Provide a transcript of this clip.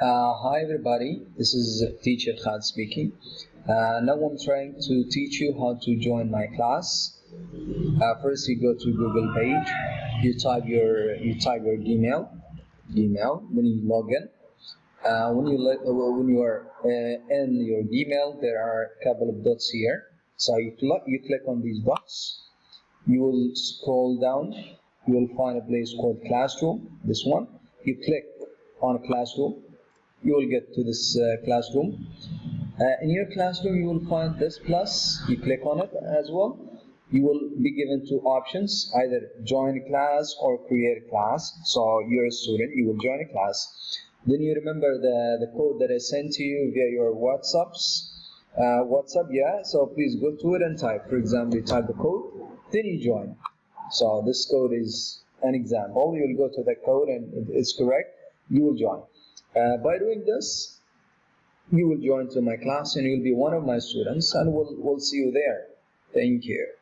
Hi everybody, this is teacher Khalid speaking. Now I'm trying to teach you how to join my class. First, you go to Google page. You type your Gmail. When you log in. When you are in your Gmail, there are a couple of dots here. So you click on these dots. You will scroll down. You will find a place called Classroom. This one. You click on Classroom. You will get to this classroom. In your classroom, you will find this plus. You click on it as well. You will be given two options: either join a class or create a class. So you're a student, you will join a class. Then you remember the code that I sent to you via your WhatsApp, yeah. So please go to it and type. For example, you type the code, then you join. So this code is an example. You will go to the code and it's correct. You will join. By doing this, you will join to my class and you'll be one of my students, and we'll see you there. Thank you.